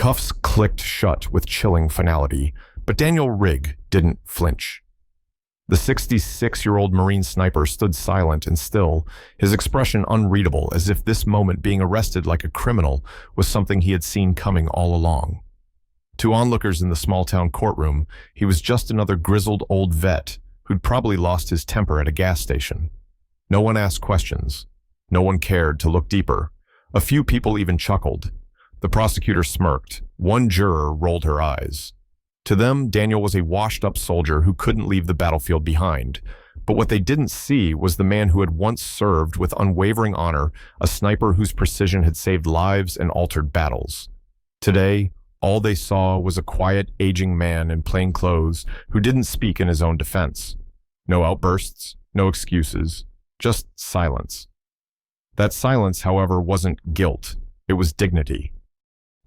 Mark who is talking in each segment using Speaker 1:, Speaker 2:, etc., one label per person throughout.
Speaker 1: cuffs clicked shut with chilling finality, but Daniel Rig didn't flinch. The 66-year-old Marine sniper stood silent and still, his expression unreadable, as if this moment being arrested like a criminal was something he had seen coming all along. To onlookers in the small-town courtroom, he was just another grizzled old vet who'd probably lost his temper at a gas station. No one asked questions. No one cared to look deeper. A few people even chuckled. The prosecutor smirked. One juror rolled her eyes. To them, Daniel was a washed-up soldier who couldn't leave the battlefield behind. But what they didn't see was the man who had once served with unwavering honor, a sniper whose precision had saved lives and altered battles. Today, all they saw was a quiet, aging man in plain clothes who didn't speak in his own defense. No outbursts, no excuses, just silence. That silence, however, wasn't guilt. It was dignity.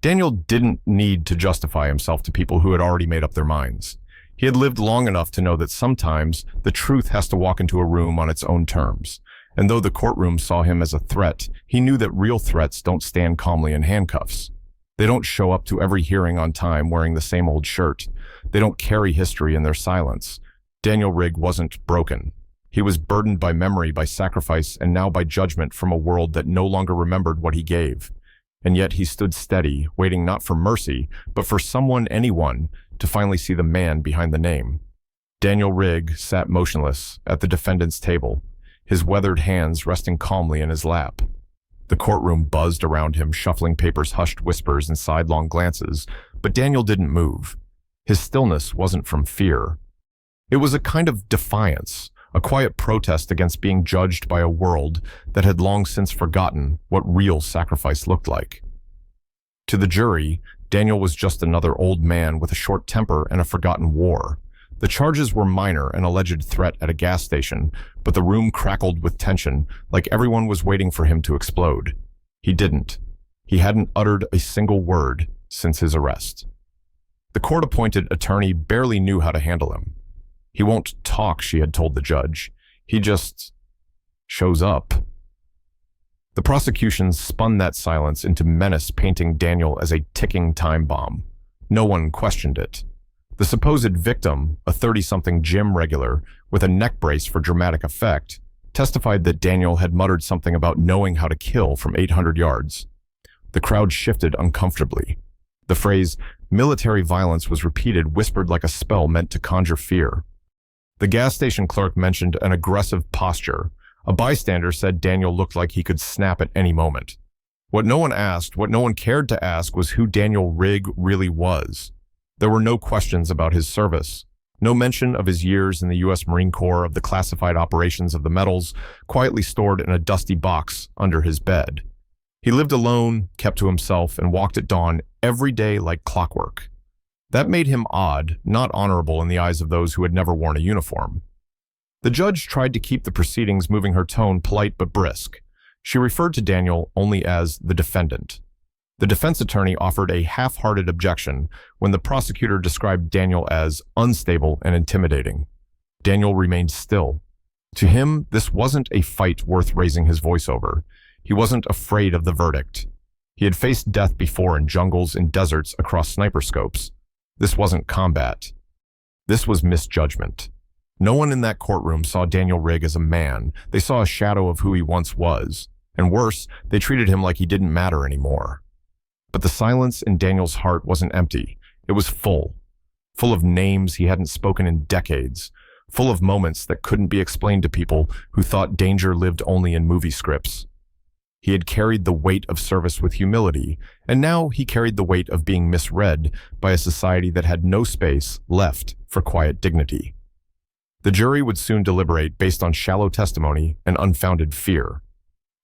Speaker 1: Daniel didn't need to justify himself to people who had already made up their minds. He had lived long enough to know that sometimes the truth has to walk into a room on its own terms. And though the courtroom saw him as a threat, he knew that real threats don't stand calmly in handcuffs. They don't show up to every hearing on time wearing the same old shirt. They don't carry history in their silence. Daniel Rig wasn't broken. He was burdened by memory, by sacrifice, and now by judgment from a world that no longer remembered what he gave. And yet he stood steady, waiting not for mercy, but for someone, anyone, to finally see the man behind the name. Daniel Rig sat motionless at the defendant's table, his weathered hands resting calmly in his lap. The courtroom buzzed around him, shuffling papers, hushed whispers, and sidelong glances, but Daniel didn't move. His stillness wasn't from fear. It was a kind of defiance, a quiet protest against being judged by a world that had long since forgotten what real sacrifice looked like. To the jury, Daniel was just another old man with a short temper and a forgotten war. The charges were minor, an alleged threat at a gas station, but the room crackled with tension, like everyone was waiting for him to explode. He didn't. He hadn't uttered a single word since his arrest. The court-appointed attorney barely knew how to handle him. He won't talk, she had told the judge. He just shows up. The prosecution spun that silence into menace, painting Daniel as a ticking time bomb. No one questioned it. The supposed victim, a 30-something gym regular with a neck brace for dramatic effect, testified that Daniel had muttered something about knowing how to kill from 800 yards. The crowd shifted uncomfortably. The phrase, military violence, was repeated, whispered like a spell meant to conjure fear. The gas station clerk mentioned an aggressive posture. A bystander said Daniel looked like he could snap at any moment. What no one asked, what no one cared to ask, was who Daniel Rig really was. There were no questions about his service. No mention of his years in the U.S. Marine Corps, of the classified operations of the medals, quietly stored in a dusty box under his bed. He lived alone, kept to himself, and walked at dawn every day like clockwork. That made him odd, not honorable in the eyes of those who had never worn a uniform. The judge tried to keep the proceedings moving, her tone polite but brisk. She referred to Daniel only as the defendant. The defense attorney offered a half-hearted objection when the prosecutor described Daniel as unstable and intimidating. Daniel remained still. To him, this wasn't a fight worth raising his voice over. He wasn't afraid of the verdict. He had faced death before in jungles and deserts across sniper scopes. This wasn't combat. This was misjudgment. No one in that courtroom saw Daniel Rig as a man. They saw a shadow of who he once was. And worse, they treated him like he didn't matter anymore. But the silence in Daniel's heart wasn't empty. It was full. Full of names he hadn't spoken in decades. Full of moments that couldn't be explained to people who thought danger lived only in movie scripts. He had carried the weight of service with humility, and now he carried the weight of being misread by a society that had no space left for quiet dignity. The jury would soon deliberate based on shallow testimony and unfounded fear.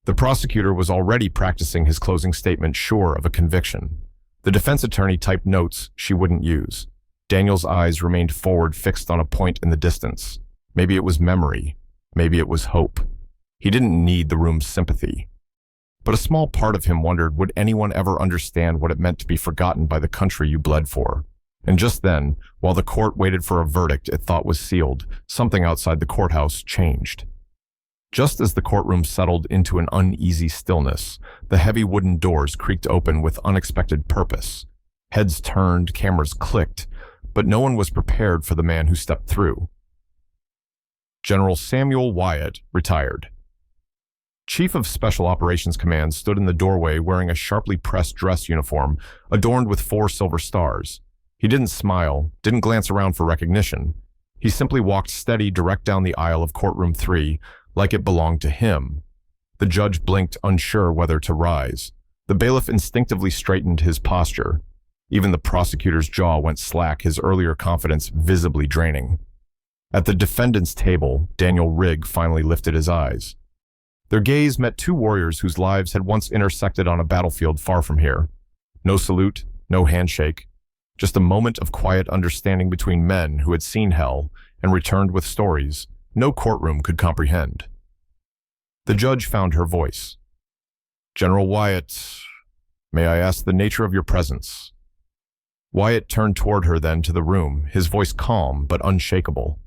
Speaker 1: The prosecutor was already practicing his closing statement, sure of a conviction. The defense attorney typed notes she wouldn't use. Daniel's eyes remained forward, fixed on a point in the distance. Maybe it was memory. Maybe it was hope. He didn't need the room's sympathy. But a small part of him wondered, would anyone ever understand what it meant to be forgotten by the country you bled for? And just then, while the court waited for a verdict it thought was sealed, something outside the courthouse changed. Just as the courtroom settled into an uneasy stillness, the heavy wooden doors creaked open with unexpected purpose. Heads turned, cameras clicked, but no one was prepared for the man who stepped through. General Samuel Wyatt, retired. Chief of Special Operations Command stood in the doorway wearing a sharply pressed dress uniform adorned with 4 silver stars. He didn't smile, didn't glance around for recognition. He simply walked steady direct down the aisle of Courtroom 3 like it belonged to him. The judge blinked, unsure whether to rise. The bailiff instinctively straightened his posture. Even the prosecutor's jaw went slack, his earlier confidence visibly draining. At the defendant's table, Daniel Rig finally lifted his eyes. Their gaze met 2 warriors whose lives had once intersected on a battlefield far from here. No salute, no handshake, just a moment of quiet understanding between men who had seen hell and returned with stories no courtroom could comprehend. The judge found her voice. "General Wyatt, may I ask the nature of your presence?" Wyatt turned toward her then to the room, his voice calm but unshakable.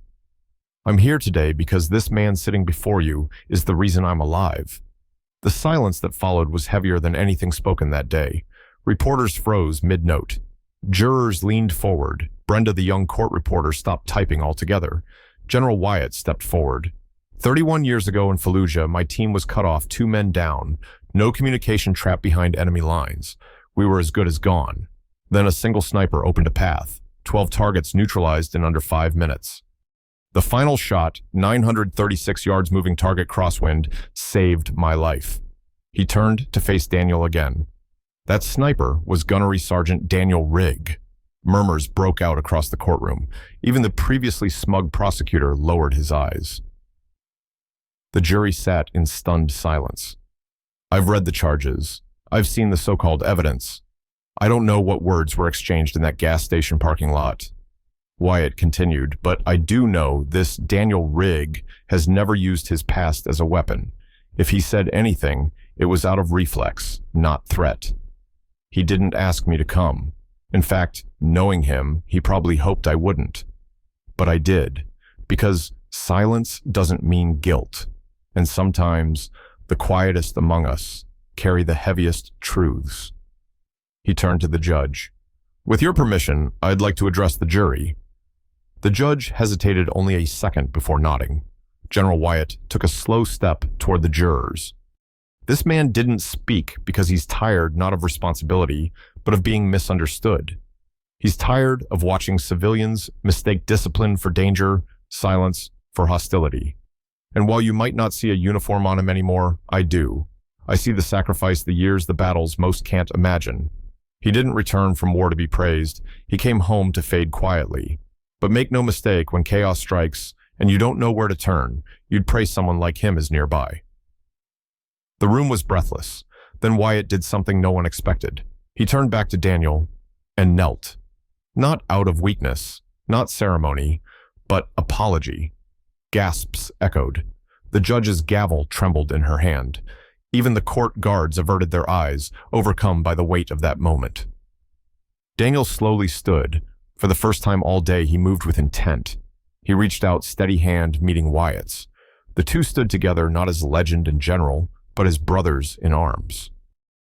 Speaker 1: "I'm here today because this man sitting before you is the reason I'm alive." The silence that followed was heavier than anything spoken that day. Reporters froze mid-note. Jurors leaned forward. Brenda, the young court reporter, stopped typing altogether. General Wyatt stepped forward. 31 years ago in Fallujah, my team was cut off, 2 men down. No communication trapped behind enemy lines. We were as good as gone. Then a single sniper opened a path. 12 targets neutralized in under 5 minutes. The final shot, 936 yards moving target crosswind, saved my life. He turned to face Daniel again. That sniper was Gunnery Sergeant Daniel Rig. Murmurs broke out across the courtroom. Even the previously smug prosecutor lowered his eyes. The jury sat in stunned silence. I've read the charges. I've seen the so-called evidence. I don't know what words were exchanged in that gas station parking lot. Wyatt continued, but I do know this Daniel Rig has never used his past as a weapon. If he said anything, it was out of reflex, not threat. He didn't ask me to come. In fact, knowing him, he probably hoped I wouldn't. But I did, because silence doesn't mean guilt. And sometimes the quietest among us carry the heaviest truths. He turned to the judge. With your permission, I'd like to address the jury. The judge hesitated only a second before nodding. General Wyatt took a slow step toward the jurors. This man didn't speak because he's tired not of responsibility, but of being misunderstood. He's tired of watching civilians mistake discipline for danger, silence for hostility. And while you might not see a uniform on him anymore, I do. I see the sacrifice, the years, the battles most can't imagine. He didn't return from war to be praised. He came home to fade quietly. But make no mistake, when chaos strikes and you don't know where to turn, you'd pray someone like him is nearby. The room was breathless. Then Wyatt did something no one expected. He turned back to Daniel and knelt. Not out of weakness, not ceremony, but apology. Gasps echoed. The judge's gavel trembled in her hand. Even the court guards averted their eyes, overcome by the weight of that moment. Daniel slowly stood. For the first time all day, he moved with intent. He reached out, steady hand meeting Wyatt's. The 2 stood together not as legend and general, but as brothers in arms.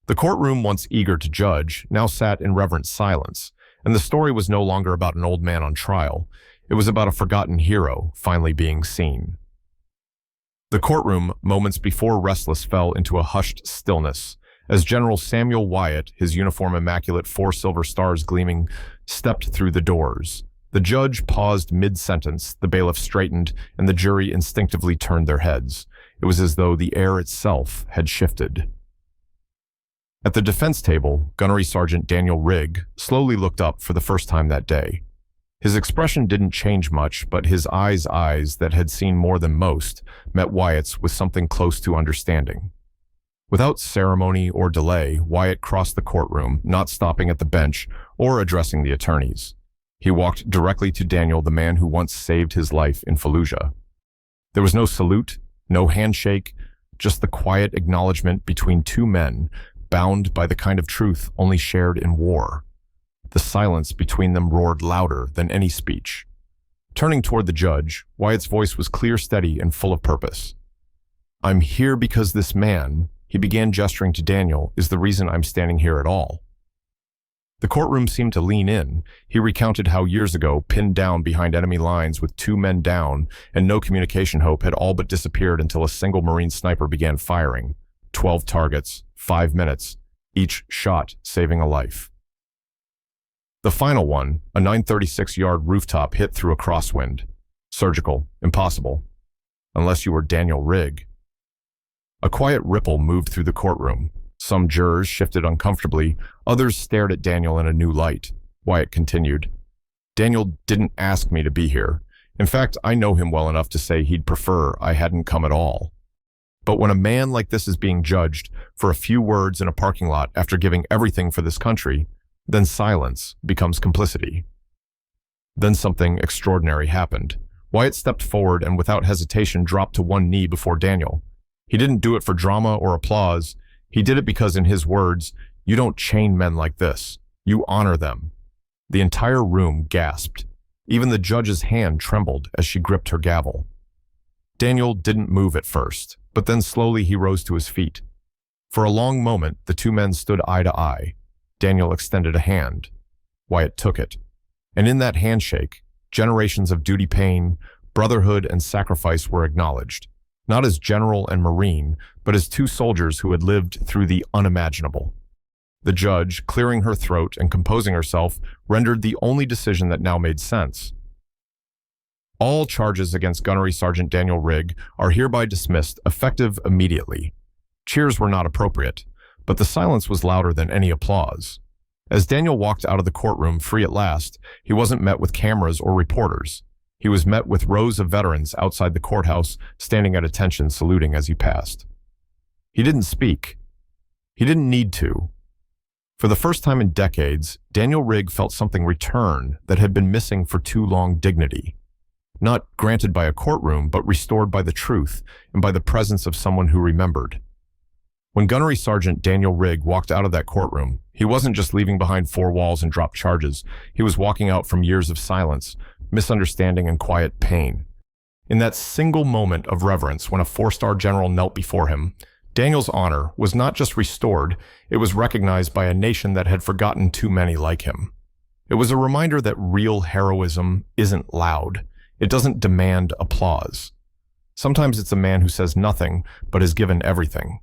Speaker 1: The courtroom, once eager to judge, now sat in reverent silence, and the story was no longer about an old man on trial. It was about a forgotten hero finally being seen. The courtroom, moments before restless, fell into a hushed stillness as General Samuel Wyatt, his uniform immaculate, 4 silver stars gleaming, stepped through the doors. The judge paused mid-sentence, the bailiff straightened, and the jury instinctively turned their heads. It was as though the air itself had shifted. At the defense table, Gunnery Sergeant Daniel Rig slowly looked up for the first time that day. His expression didn't change much, but his eyes that had seen more than most met Wyatt's with something close to understanding. Without ceremony or delay, Wyatt crossed the courtroom, not stopping at the bench or addressing the attorneys. He walked directly to Daniel, the man who once saved his life in Fallujah. There was no salute, no handshake, just the quiet acknowledgement between 2 men bound by the kind of truth only shared in war. The silence between them roared louder than any speech. Turning toward the judge, Wyatt's voice was clear, steady, and full of purpose. I'm here because this man, he began gesturing to Daniel, is the reason I'm standing here at all. The courtroom seemed to lean in. He recounted how years ago, pinned down behind enemy lines with 2 men down and no communication hope, had all but disappeared until a single Marine sniper began firing. 12 targets, 5 minutes, each shot saving a life. The final one, a 936-yard rooftop, hit through a crosswind. Surgical, impossible. Unless you were Daniel Rig. A quiet ripple moved through the courtroom. Some jurors shifted uncomfortably, others stared at Daniel in a new light. Wyatt continued, "Daniel didn't ask me to be here. In fact, I know him well enough to say he'd prefer I hadn't come at all. But when a man like this is being judged for a few words in a parking lot after giving everything for this country, then silence becomes complicity." Then something extraordinary happened. Wyatt stepped forward and without hesitation dropped to one knee before Daniel. He didn't do it for drama or applause. He did it because, in his words, "You don't chain men like this. You honor them." The entire room gasped. Even the judge's hand trembled as she gripped her gavel. Daniel didn't move at first, but then slowly he rose to his feet. For a long moment, the 2 men stood eye to eye. Daniel extended a hand. Wyatt took it. And in that handshake, generations of duty pain, brotherhood, and sacrifice were acknowledged. Not as general and Marine, but as 2 soldiers who had lived through the unimaginable. The judge, clearing her throat and composing herself, rendered the only decision that now made sense. All charges against Gunnery Sergeant Daniel Rig are hereby dismissed, effective immediately. Cheers were not appropriate, but the silence was louder than any applause. As Daniel walked out of the courtroom free at last, he wasn't met with cameras or reporters. He was met with rows of veterans outside the courthouse, standing at attention, saluting as he passed. He didn't speak. He didn't need to. For the first time in decades, Daniel Rig felt something return that had been missing for too long: dignity. Not granted by a courtroom, but restored by the truth and by the presence of someone who remembered. When Gunnery Sergeant Daniel Rig walked out of that courtroom, he wasn't just leaving behind 4 walls and dropped charges. He was walking out from years of silence, misunderstanding, and quiet pain. In that single moment of reverence, when a 4-star general knelt before him, Daniel's honor was not just restored, it was recognized by a nation that had forgotten too many like him. It was a reminder that real heroism isn't loud. It doesn't demand applause. Sometimes it's a man who says nothing, but is given everything.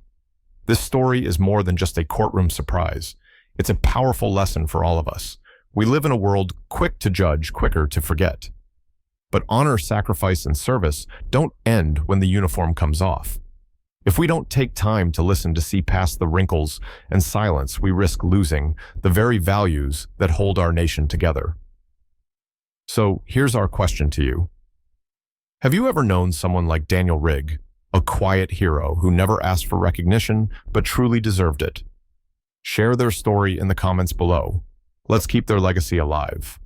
Speaker 1: This story is more than just a courtroom surprise. It's a powerful lesson for all of us. We live in a world quick to judge, quicker to forget. But honor, sacrifice, and service don't end when the uniform comes off. If we don't take time to listen, to see past the wrinkles and silence, we risk losing the very values that hold our nation together. So here's our question to you. Have you ever known someone like Daniel Rig, a quiet hero who never asked for recognition but truly deserved it? Share their story in the comments below. Let's keep their legacy alive.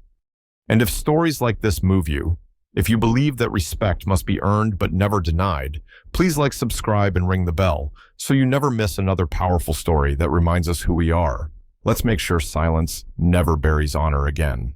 Speaker 1: And if stories like this move you, if you believe that respect must be earned but never denied, please like, subscribe, and ring the bell so you never miss another powerful story that reminds us who we are. Let's make sure silence never buries honor again.